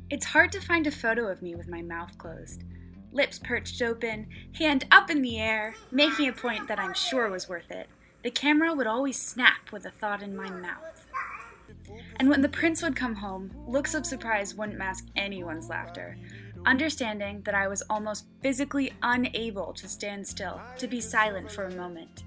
It's hard to find a photo of me with my mouth closed, lips perched open, hand up in the air, making a point that I'm sure was worth it. The camera would always snap with a thought in my mouth. And when the prince would come home, looks of surprise wouldn't mask anyone's laughter, understanding that I was almost physically unable to stand still, to be silent for a moment.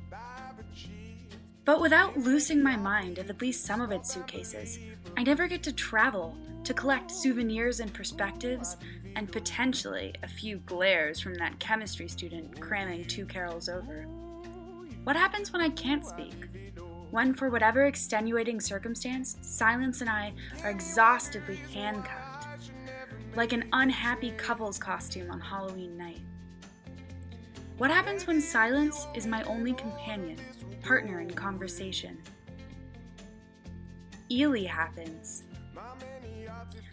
But without losing my mind of at least some of its suitcases, I never get to travel, to collect souvenirs and perspectives, and potentially a few glares from that chemistry student cramming 2 carols over. What happens when I can't speak? When, for whatever extenuating circumstance, silence and I are exhaustively handcuffed, like an unhappy couple's costume on Halloween night. What happens when silence is my only companion, partner in conversation? Ely happens.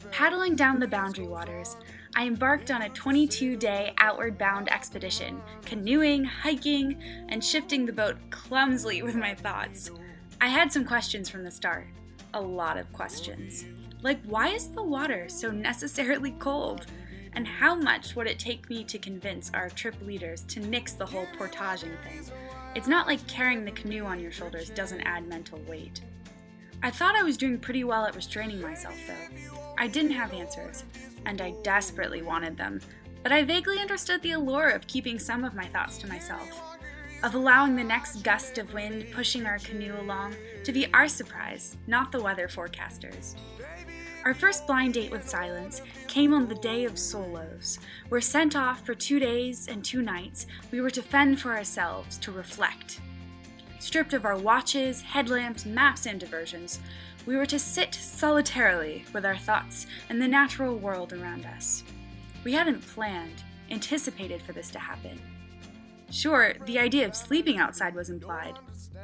Paddling down the Boundary Waters, I embarked on a 22-day outward-bound expedition, canoeing, hiking, and shifting the boat clumsily with my thoughts. I had some questions from the start. A lot of questions. Like, why is the water so necessarily cold? And how much would it take me to convince our trip leaders to nix the whole portaging thing? It's not like carrying the canoe on your shoulders doesn't add mental weight. I thought I was doing pretty well at restraining myself, though. I didn't have answers, and I desperately wanted them, but I vaguely understood the allure of keeping some of my thoughts to myself, of allowing the next gust of wind pushing our canoe along to be our surprise, not the weather forecasters. Our first blind date with silence came on the day of solos. We're sent off for 2 days and 2 nights. We were to fend for ourselves, to reflect. Stripped of our watches, headlamps, maps, and diversions, we were to sit solitarily with our thoughts and the natural world around us. We hadn't planned, anticipated for this to happen. Sure, the idea of sleeping outside was implied,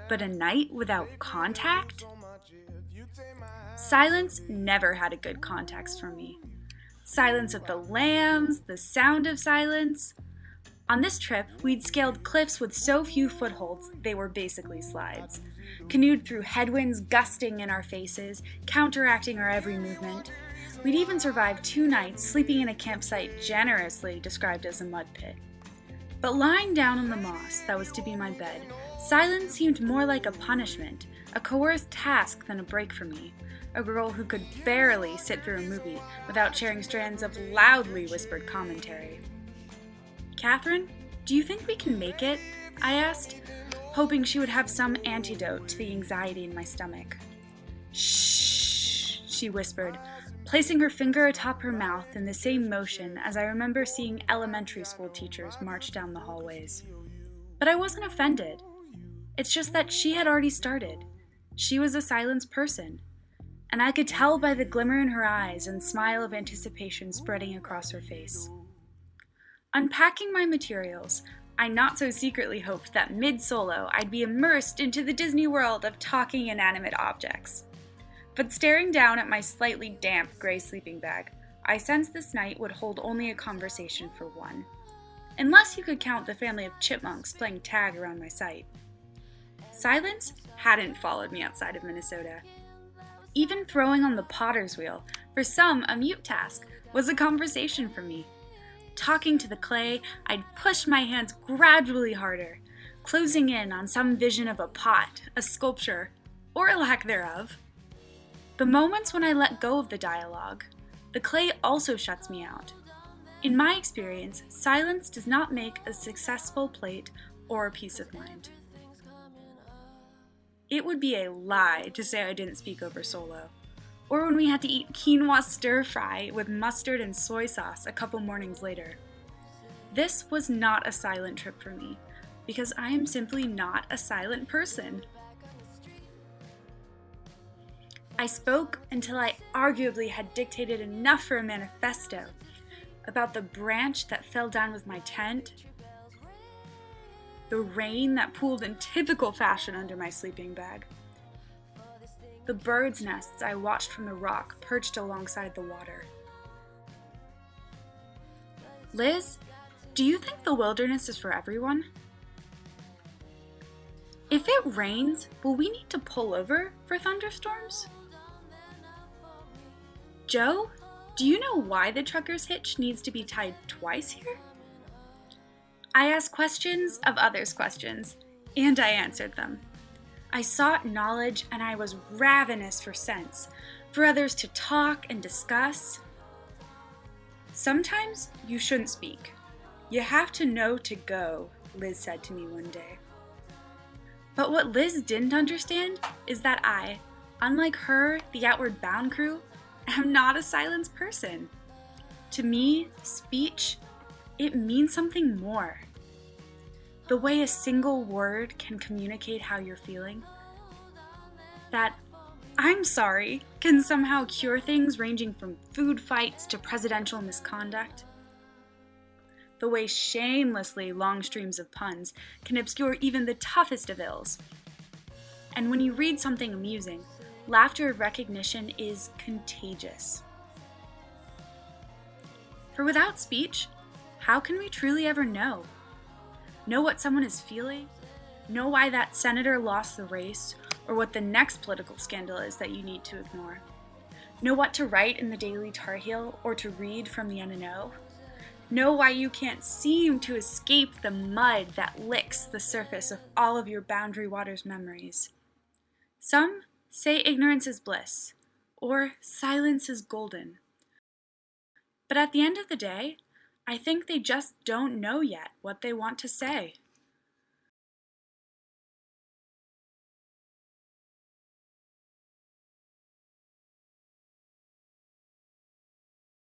but a night without contact? Silence never had a good context for me. Silence of the lambs, the sound of silence. On this trip, we'd scaled cliffs with so few footholds, they were basically slides. Canoed through headwinds gusting in our faces, counteracting our every movement. We'd even survived 2 nights sleeping in a campsite generously described as a mud pit. But lying down on the moss that was to be my bed, silence seemed more like a punishment, a coerced task than a break for me, a girl who could barely sit through a movie without sharing strands of loudly whispered commentary. "Catherine, do you think we can make it?" I asked, hoping she would have some antidote to the anxiety in my stomach. "Shh," she whispered, placing her finger atop her mouth in the same motion as I remember seeing elementary school teachers march down the hallways. But I wasn't offended. It's just that she had already started. She was a silence person, and I could tell by the glimmer in her eyes and smile of anticipation spreading across her face. Unpacking my materials, I not so secretly hoped that mid-solo I'd be immersed into the Disney world of talking inanimate objects. But staring down at my slightly damp gray sleeping bag, I sensed this night would hold only a conversation for one. Unless you could count the family of chipmunks playing tag around my site. Silence hadn't followed me outside of Minnesota. Even throwing on the potter's wheel, for some a mute task, was a conversation for me. Talking to the clay, I'd push my hands gradually harder, closing in on some vision of a pot, a sculpture, or a lack thereof. The moments when I let go of the dialogue, the clay also shuts me out. In my experience, silence does not make a successful plate or a peace of mind. It would be a lie to say I didn't speak over solo, or when we had to eat quinoa stir-fry with mustard and soy sauce a couple mornings later. This was not a silent trip for me, because I am simply not a silent person. I spoke until I arguably had dictated enough for a manifesto about the branch that fell down with my tent, the rain that pooled in typical fashion under my sleeping bag, the birds' nests I watched from the rock perched alongside the water. "Liz, do you think the wilderness is for everyone? If it rains, will we need to pull over for thunderstorms? Joe, Do you know why the trucker's hitch needs to be tied twice here? I asked questions of others' questions, and I answered them. I sought knowledge, and I was ravenous for sense, for others to talk and discuss. Sometimes you shouldn't speak. You have to know to go, Liz said to me one day. But what Liz didn't understand is that I, unlike her, the Outward Bound crew, am not a silence person. To me, speech, it means something more. The way a single word can communicate how you're feeling. That "I'm sorry" can somehow cure things ranging from food fights to presidential misconduct. The way shamelessly long streams of puns can obscure even the toughest of ills. And when you read something amusing, laughter of recognition is contagious. For without speech, how can we truly ever know? Know what someone is feeling? Know why that senator lost the race, or what the next political scandal is that you need to ignore? Know what to write in the Daily Tar Heel or to read from the NNO? Know why you can't seem to escape the mud that licks the surface of all of your Boundary Waters memories. Some say ignorance is bliss, or silence is golden. But at the end of the day, I think they just don't know yet what they want to say.